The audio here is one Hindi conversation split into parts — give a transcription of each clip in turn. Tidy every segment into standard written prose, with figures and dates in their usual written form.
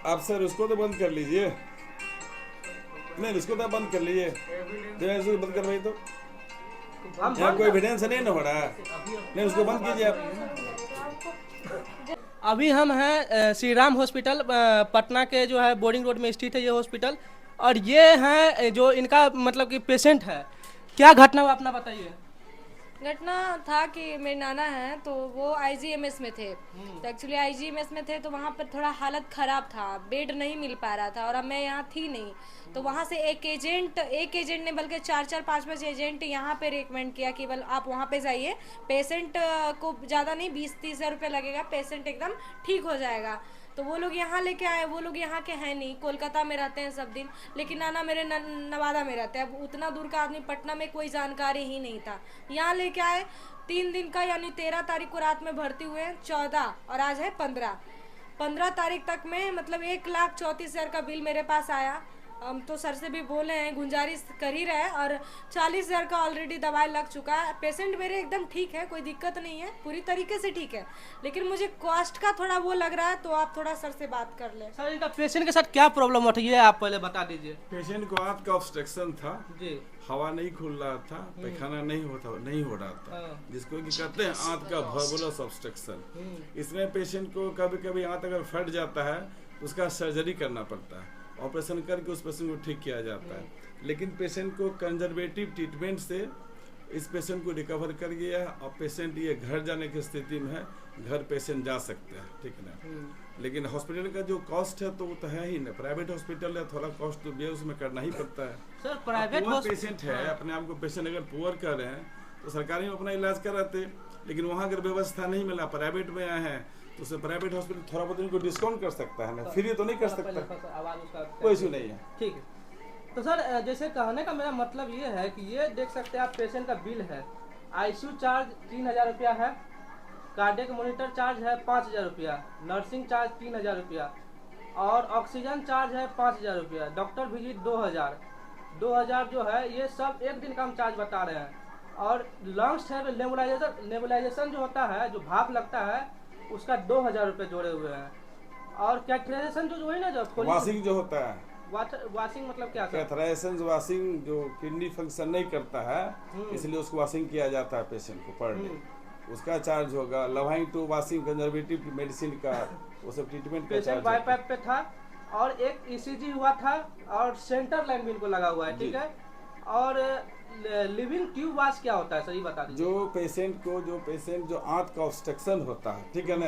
आप सर उसको तो बंद कर लीजिए। नहीं उसको तो बंद कर लीजिए, जब इसको बंद करवाई तो यहाँ कोई एविडेंस नहीं ना हो रहा है। नहीं उसको बंद कीजिए आप। अभी हम हैं श्री राम हॉस्पिटल पटना के जो है बोर्डिंग रोड में स्थित है ये हॉस्पिटल। और ये हैं जो इनका मतलब कि पेशेंट है। क्या घटना हुआ अपना बताइए। घटना था कि मेरे नाना हैं तो वो आईजीएमएस में थे। तो एक्चुअली आईजीएमएस में थे तो वहाँ पर थोड़ा हालत ख़राब था, बेड नहीं मिल पा रहा था और अब मैं यहाँ थी नहीं। तो वहाँ से एक एजेंट ने बल्कि 4-4-5 एजेंट यहाँ पे रिकमेंड किया कि बल आप वहाँ पे जाइए, पेशेंट को ज़्यादा नहीं 20-30 हज़ार रुपये लगेगा, पेशेंट एकदम ठीक हो जाएगा। तो वो लोग यहाँ लेके आए। वो लोग यहाँ के हैं नहीं, कोलकाता में रहते हैं सब दिन, लेकिन नाना मेरे नवादा में रहते हैं। अब उतना दूर का आदमी, पटना में कोई जानकारी ही नहीं था। यहाँ लेके आए 3 दिन का, यानी 13 तारीख को रात में भर्ती हुए, 14 और आज है 15 तारीख तक में मतलब 1,34,000 का बिल मेरे पास आया। हम तो सर से भी बोले हैं, गुंजारिश कर ही रहे हैं, और 40,000 का ऑलरेडी दवाई लग चुका है। पेशेंट मेरे एकदम ठीक है, कोई दिक्कत नहीं है, पूरी तरीके से ठीक है, लेकिन मुझे कॉस्ट का थोड़ा वो लग रहा है। तो आप थोड़ा सर से बात कर लें। सर इनका पेशेंट के साथ क्या प्रॉब्लम उठी है आप पहले बता दीजिए। पेशेंट को आंत का ऑब्स्ट्रक्शन था जी। हवा नहीं खुल रहा था, पैखाना नहीं हो रहा था, जिसको कि कहते हैं आंत का वर्बुलस ऑब्स्ट्रक्शन। इसमें पेशेंट को कभी कभी आंत अगर फट जाता है तो उसका सर्जरी करना पड़ता है, ऑपरेशन करके उस पेशेंट को ठीक किया जाता है। लेकिन पेशेंट को कंजर्वेटिव ट्रीटमेंट से इस पेशेंट को रिकवर कर गया है और पेशेंट ये घर जाने की स्थिति में है, घर पेशेंट जा सकते हैं, ठीक है ना। लेकिन हॉस्पिटल का जो कॉस्ट है तो वो तो है ही ना, प्राइवेट हॉस्पिटल है, थोड़ा कॉस्ट तो भी है, उसमें करना ही पड़ता है। सर प्राइवेट पेशेंट है, अपने आप को पेशेंट अगर पुअर कर रहे हैं तो सरकारी में अपना इलाज कराते, लेकिन वहाँ अगर व्यवस्था नहीं मिला, प्राइवेट में आए हैं तो उसे प्राइवेट हॉस्पिटल थोड़ा बहुत इनको डिस्काउंट कर सकता है ना, फ्री तो नहीं कर सकता, कोई इशू नहीं है। ठीक है। तो सर जैसे कहने का मेरा मतलब ये है कि ये देख सकते हैं आप पेशेंट का बिल है, आईसीयू चार्ज 3,000 रुपया है, कार्डियक मॉनिटर चार्ज है 5,000 रुपया, नर्सिंग चार्ज 3,000 रुपया और ऑक्सीजन चार्ज है 5,000 रुपया, डॉक्टर विजिट 2,000 जो है ये सब एक दिन का हम चार्ज बता रहे हैं। और लंग्स है नेबुलाइजेशन जो होता है, जो भाप लगता है, उसका 2,000 रुपये जोड़े हुए हैं। और कैथरेशन जो है ना, जो वाशिंग जो होता है, वाशिंग मतलब क्या? कैथरेशन वाशिंग जो किडनी फंक्शन नहीं करता है इसलिए उसको वाशिंग किया जाता है पेशेंट को पर डे, उसका चार्ज होगा। लवाइंग टू वाशिंग कंजर्वेटिव मेडिसिन का वो सब ट्रीटमेंट का चार्ज बाईपैप पे था। और एक ईसीजी हुआ था और सेंटर लाइन भी इनको लगा हुआ है, ठीक है। और लिविंग ट्यूब वाश क्या होता है सर ये बता दीजिए। जो पेशेंट जो आंत का ऑब्स्ट्रक्शन होता है, ठीक है ना,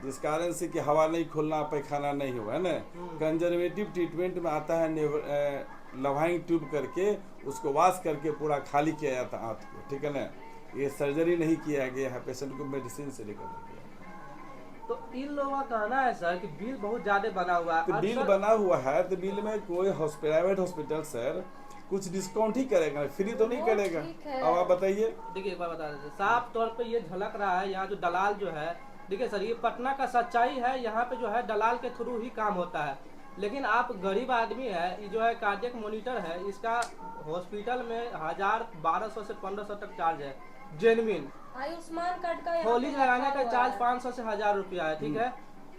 जिस कारण से कि हवा नहीं खुलना, पैखाना नहीं हुआ है ना, कंजर्वेटिव ट्रीटमेंट में आता है लवाइंग ट्यूब करके उसको वॉश करके पूरा खाली किया जाता है आंत को, ठीक है ना। ये सर्जरी नहीं किया गया है, पेशेंट को मेडिसिन से रिकवर किया। तो इन लोगों का कहना है सर कि बिल बहुत ज्यादा बना हुआ है। तो बिल बना हुआ है तो बिल में कोई प्राइवेट हॉस्पिटल सर कुछ डिस्काउंट ही करेगा, फ्री तो नहीं करेगा। अब आप बताइए। देखिए एक बार बता दीजिए, साफ तौर पे ये झलक रहा है यहाँ जो दलाल जो है, देखिए सर ये पटना का सच्चाई है, यहाँ पे जो है दलाल के थ्रू ही काम होता है। लेकिन आप गरीब आदमी है, ये जो है कार्डियक मॉनिटर है, इसका हॉस्पिटल में 1,000-1,200 से 1,500 तक चार्ज है जेन्युइन। आयुष्मान कार्ड का खोली लगाने का चार्ज 500 से 1,000 रुपया है, ठीक है।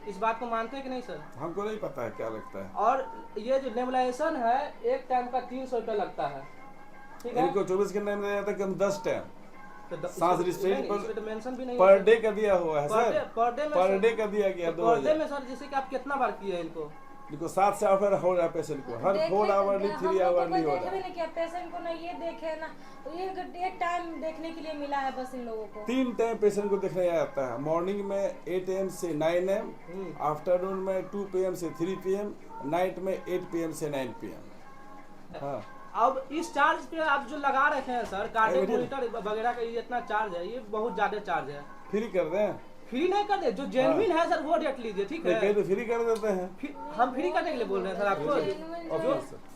इस बात को मानते हैं कि नहीं सर? हमको नहीं पता है क्या लगता है। और ये जो नेबुलाइजेशन है एक टाइम का 300 रुपया लगता है, ठीक है। इनको 24 घंटे में जाता है कि हम 10 टाइम सांस रिस्ट्रेंट पर डे का दिया हुआ है सर, पर डे का दिया गया 2,000 में सर। जैसे कि आप कितना बार किए हैं इनको 7 से 8 हो रहा है पेशेंट को, हर 4 आवरली 3 आवरली हो रहा है। पेशेंट को ना ये देखे ना, तो ये एक टाइम देखने के लिए मिला है बस इन लोगों को। 3 टाइम पेशेंट को देखने आता है, मॉर्निंग में 8 AM से 9 AM, आफ्टरनून में 2 PM से 3 PM, नाइट में 8 PM से 9 PM। हाँ। अब इस चार्ज पे आप जो लगा रखे हैं सर, कार्डियक मॉनिटर वगैरह का ये इतना चार्ज है, ये बहुत ज्यादा चार्ज है। फ्री कर दें? फ्री नहीं कर दे, जो जेन्युइन है सर वो रेट लीजिए, ठीक है। तो फ्री कर देते हैं। हम फ्री करने के लिए बोल रहे हैं सर आपको,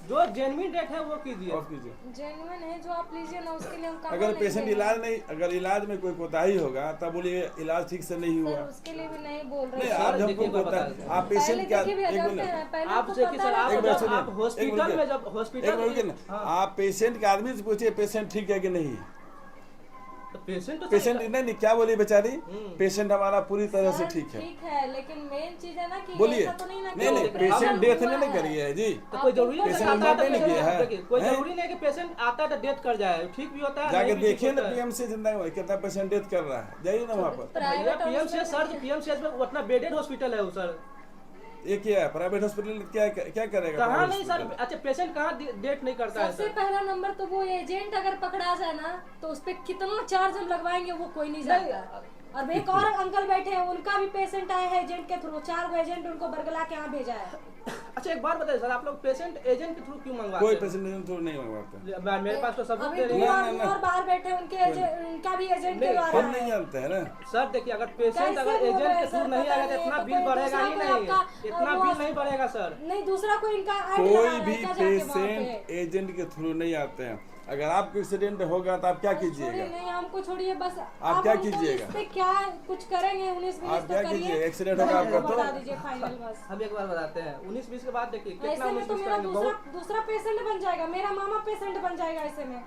जो जेन्युइन रेट है वो कीजिए। जेन्युइन है जो आप लीजिए ना, उसके लिए हम अगर पेशेंट इलाज नहीं, अगर इलाज में कोई कोताही होगा तब बोलिए इलाज ठीक से नहीं हुआ, उसके लिए भी नहीं बोल रहे हैं। आज हमको पता है आप पेशेंट क्या, आप हॉस्पिटल में जब हॉस्पिटल आप पेशेंट के आदमी से पूछिए पेशेंट ठीक है कि नहीं, तो पेशेंट पेशेंट नहीं क्या बोली बेचारी, पेशेंट हमारा पूरी तरह से ठीक है। ठीक है, लेकिन मेन चीज है ना कि बोलिए। ऐसा तो नहीं ना कि नहीं पेशेंट डेथ नहीं करी है जी, तो कोई जरूरी नहीं पेशेंट आता है तो नहीं किया है। देखिए, कोई जरूरी नहीं है कि पेशेंट आता है तो डेथ कर जाए, ठीक भी होता है। जाके नहीं भी ठीक देखिए ना होता है। पीएमसी जिंदा कितना पेशेंट डेथ कर रहा है, जाइए ना वहाँ पर। भैया पीएमसीएच सर, पीएमसीएच में उतना बेडेड हॉस्पिटल है वो सर। ये क्या है प्राइवेट हॉस्पिटल, क्या करेगा? कहाँ private नहीं सर, hospital? अच्छा पेशेंट कहाँ डेट नहीं करता है सबसे सर। पहला नंबर तो वो एजेंट अगर पकड़ा जाए ना तो उस पे कितना चार्ज हम लगवाएंगे वो कोई नहीं जानता। और एक और अंकल बैठे हैं, उनका भी पेशेंट आया है एजेंट के थ्रू, 4 गो एजेंट उनको बरगला के यहाँ भेजा है। अच्छा एक बात बताइए सर, आप लोग पेशेंट एजेंट के थ्रू क्यों मंगवाते कोई हैं? पेशेंट थ्रू नहीं मंगवाते, मेरे पास तो सबूत अभी दे रहे दो हैं। आदमी और बाहर बैठे हैं, उनका भी एजेंट के द्वारा हम है। नहीं जानते हैं ना सर देखिए, अगर पेशेंट कैसे अगर बोल एजेंट रहे के हैं थ्रू सर, नहीं पता आएगा तो नहीं, इतना पता बिल नहीं, बढ़ेगा ही दूसरा नहीं, कोई आपका, इतना वो- बिल नहीं बढ़ेगा सर। नहीं दूसरा कोई इनका ID कोई लगा भी है, क्या जाके वहाँ पेशेंट पे? एजेंट के थ्रू नहीं आते हैं। अगर आपको एक्सीडेंट होगा तो आप क्या छोड़िए कीजिएगा? नहीं, हमको छोड़िए बस। आप क्या हमको कीजिएगा? इस पे क्या कुछ करेंगे? 19-20 आप क्या तो करिए। कीजिए? एक्सीडेंट होगा आपका तो? बता दीजिए फाइनल बस। हम एक बार बताते हैं, 19-20 के बाद देखिए कितना ऐसे में तो 19-20 मेरा करेंगे। दूसरा पेशेंट बन जाएगा, मेरा मामा पेशेंट बन जाएगा ऐसे में।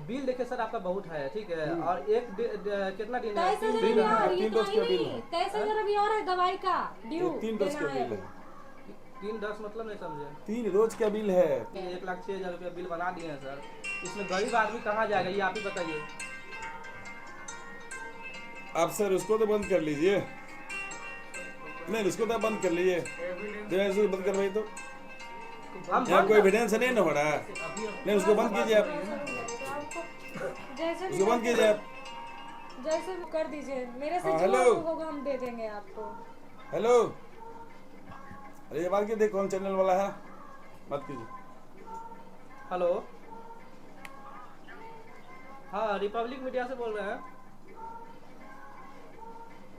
बिल देखिए सर आपका बहुत है, ठीक है, और एक कितना दिन है? 23,000 बिल अभी है, और, ये 3 तो डोज का ही बिल नहीं, है। 23,000 अभी और है दवाई का ड्यू 3 डोज का देना है बिल है, 3-10 मतलब नहीं समझे। 3 रोज का बिल है। 1,06,000 रुपया बिल बना दिए हैं सर, इसमें गरीब आदमी कहाँ जाएगा ये आप ही बताइए। आप सर उसको तो बंद कर लीजिए, नहीं उसको तो बंद कर लीजिए, जब ऐसे बंद करवाई तो हम यहाँ कोई एविडेंस नहीं ना हो रहा है, नहीं उसको बंद कीजिए आप, जैसे उसको बंद कीजिए आप। जैसे वो कर दीजिए, मेरे से हाँ, जो हेलो। होगा हम दे देंगे आपको। हेलो, अरे ये बात कीजिए कौन चैनल वाला है, बात कीजिए। हेलो, हाँ रिपब्लिक मीडिया से बोल रहे हैं।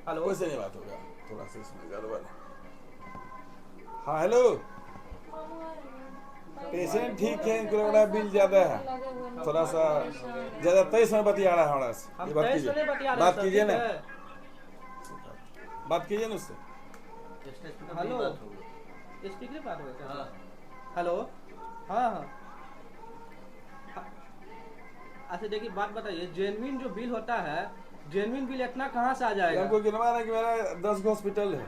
हेलो, वैसे नहीं बात होगा, थोड़ा सा इसमें गड़बड़ है। हाँ हेलो, पेशेंट ठीक है, इनको लग रहा है बिल ज्यादा है, थोड़ा सा ज्यादा 23 में बतिया रहा है हमारा से। हम ये बात 23 में कीजिए, बतिया रहे हैं बात सर, कीजिए ना, ठीक है। बात कीजिए ना उससे। हेलो, स्पीकर पे बात हो रहा है। हेलो, हाँ हाँ। अच्छा देखिए बात बताइए, जेन्युइन जो बिल होता है, जेन्युइन बिल इतना कहाँ से आ जाएगा? हमको गिनवा रहा है कि मेरा 10 गो हॉस्पिटल है।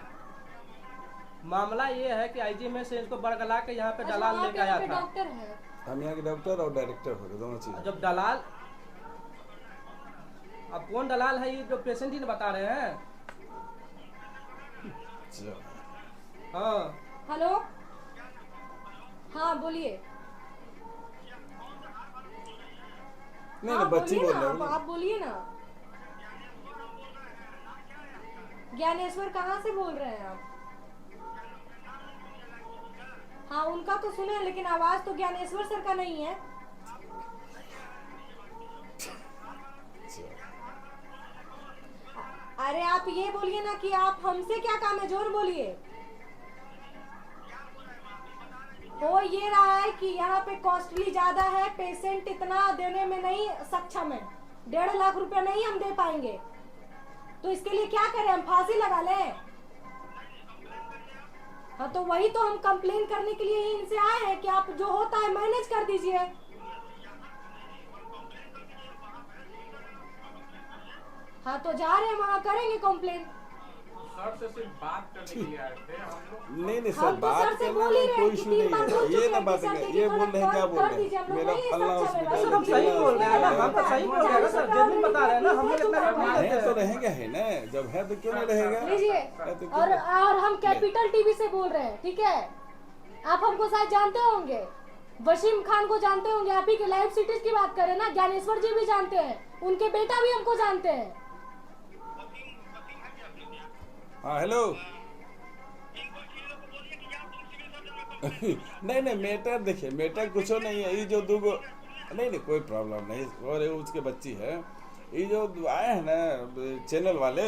मामला ये है कि आईजीएमएस से इसको बरगला के यहाँ पे दलाल लेके आया था। डॉक्टर है। हम यहाँ के डॉक्टर और डायरेक्टर हो गए, दोनों चीज। जब दलाल, अब कौन दलाल है ये जो पेशेंट ही बता रहे हैं? हाँ हेलो, हाँ बोलिए। नहीं हाँ, बच्ची बोलिए बोल ना, रहे आप बोलिए ना। ज्ञानेश्वर कहाँ से बोल रहे हैं आप? हाँ उनका तो सुने, लेकिन आवाज तो ज्ञानेश्वर सर का नहीं है। अरे आप ये बोलिए ना कि आप हमसे क्या काम है, जोर बोलिए। हो ये रहा है कि यहाँ पे कॉस्टली ज्यादा है, पेशेंट इतना देने में नहीं सक्षम है, 1.5 लाख रुपया नहीं हम दे पाएंगे, तो इसके लिए क्या करें, हम फांसी लगा लें? हाँ तो वही तो हम कंप्लेन करने के लिए ही इनसे आए हैं कि आप जो होता है मैनेज कर दीजिए। हाँ तो जा रहे हैं वहाँ, करेंगे कंप्लेन। सर से सिर्फ बात करने के लिए आए थे हम लोग। नहीं सर, हम तो बात सर से करना बोल ही में रहे कोई हैं कि इशू 3 नहीं बार बोल है, चुके ये ना हैं बात कि सर है, देखिए ये थोड़ा बोल रहे हैं क्या बोल कर रहे दीजिए, हम हैं, लोग मेरा नहीं फलना सक्षम है। हॉस्पिटल सर हम सही बोल रहे हैं ना, हम तो सही बोल रहे हैं सर, जेन्युइन बता रहे हैं ना, हम लोग इतना रेट नहीं है लेते तो हैं। रहेगा है ना, जब है तो क्यों नहीं रहेगा? लीजिए। है तो क्यों और हम कैपिटल टीवी से बोल रहे हैं, ठीक है? आप हमको शायद जानते होंगे, वसीम खान को जानते होंगे, आप ही के लाइव सिटीज की बात करें ना, ज्ञानेश्वर जी भी जानते हैं, उनके बेटा भी हमको जानते हैं। हाँ हेलो। नहीं मैटर देखिए, मैटर कुछ नहीं है, ये जो दूगो नहीं कोई प्रॉब्लम नहीं, और ये उसके बच्ची है, ये जो आए हैं ना चैनल वाले,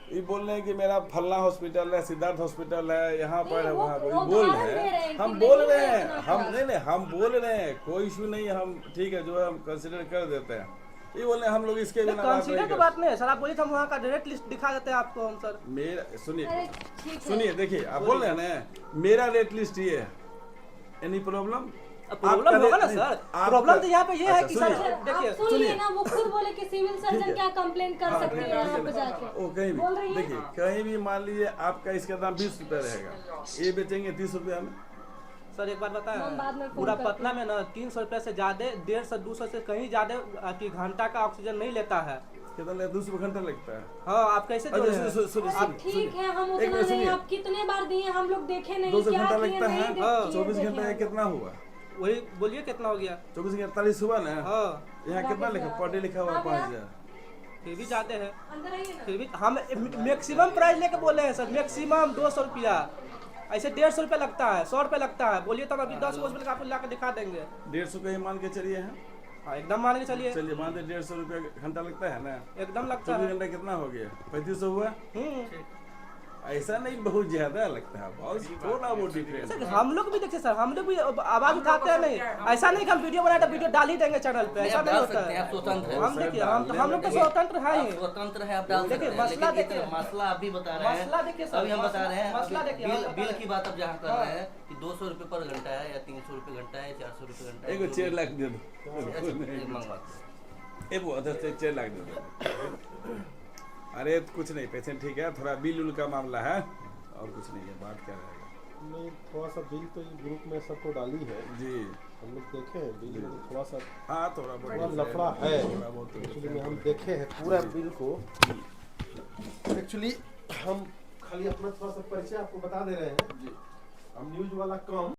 ये बोल रहे हैं कि मेरा फलना हॉस्पिटल है, सिद्धार्थ हॉस्पिटल है, यहाँ पर है, वहाँ पर, बोल रहे हैं, हम बोल रहे हैं, हम नहीं हम बोल रहे हैं, कोई इशू नहीं है, हम ठीक है जो है हम कंसिडर कर देते हैं। ये बोल रहे हैं हम लोग इसके बिना बात कंसीडर नहीं की कर। बात नहीं है सर, आप बोलिए तो हम वहाँ का डायरेक्ट लिस्ट दिखा देते हैं आपको हम सर। मेरा सुनिए अरे ठीक है। सुनिए, देखिए आप बोल रहे हैं ना, मेरा रेट लिस्ट ये है, एनी प्रॉब्लम? प्रॉब्लम होगा ना सर, प्रॉब्लम तो यहाँ पे ये है कि सर आप देखिए सुन लिए ना, वो खुद बोले कि सिविल सर्जन क्या कंप्लेन कर सकती है यहाँ पे जाके। वो कहीं बोल रही भी है। देखिए, कहीं भी मान लीजिए आपका इसका दाम 20 रुपया रहेगा, ये बेचेंगे 30 रुपया में। सर एक बात हम बाद में बताएं, फोन पूरा करते पटना में ना 300 रुपये से ज्यादा, 150-200 से कहीं ज्यादा कि घंटा का ऑक्सीजन नहीं लेता है। कितना 200 घंटा लगता है। हाँ आप कैसे जोड़े हैं? अब ठीक है, हम एक उतना मिनट नहीं, सुनिए। आप कितने बार दिए हम लोग देखे नहीं, 200 क्या घंटा किए लगता नहीं है, देखिए, 24 देखे घंटा का हम। कितना हुआ? वही बोलिए कितना हो गया? 24 घंटा 40 हुआ ना। हाँ यहाँ कितना लिखा, पर डे लिखा हुआ हाँ, 5000। फिर भी ज्यादा है, अंदर आइए ना। फिर भी हम मैक्सिमम प्राइस लेके बोले हैं सर, मैक्सिमम 200 रुपया, ऐसे 150 रुपया लगता है, 100 रुपया लगता है। बोलिए तब अभी 10 को आपको ला के दिखा देंगे। 150 का ही मान के चलिए हैं। हाँ एकदम मान के चलिए, चलिए मान दे 150 रुपया घंटा लगता है ना। एकदम लगता 24 है। घंटा कितना हो गया? 3500 हुआ। ऐसा नहीं बहुत ज्यादा लगता है, बहुत थोड़ा बहुत डिफरेंस। सर हम लोग भी देखिए सर, हम लोग भी आवाज उठाते हैं नहीं, ऐसा नहीं कि हम वीडियो बनाए तो वीडियो डाल ही देंगे चैनल पे, ऐसा नहीं होता है। स्वतंत्र है, हम देखिए, हम लोग तो स्वतंत्र है ही। स्वतंत्र है, आप डाल सकते देखिए, हैं। मसला लेकिन देखिए, मसला अभी बता रहे हैं, मसला देखिए सर, अभी हम बता रहे हैं, मसला अभी देखिए, हम बता बिल रहे की बात अब जहाँ कर रहे हैं कि 200 रुपये पर घंटा है या 300 रुपये घंटा है, 400 रुपये घंटा है, एक 4 लाख दे दो, मंगवाते एक वो अदर से 4 लाख दे दो। अरे कुछ नहीं, पेशेंट ठीक है, थोड़ा बिल उल का मामला है और कुछ नहीं है, बात क्या रहेगा। नहीं थोड़ा सा बिल तो ग्रुप में सबको डाली है जी, हम लोग देखे हैं बिल में थोड़ा सा हाँ थोड़ा बहुत लफड़ा है। थोड़ा बहुत तो एक्चुअली में हम देखे हैं पूरा बिल को। एक्चुअली हम खाली अपना थोड़ा सा परिचय आपको बता दे रहे हैं, हम न्यूज वाला काम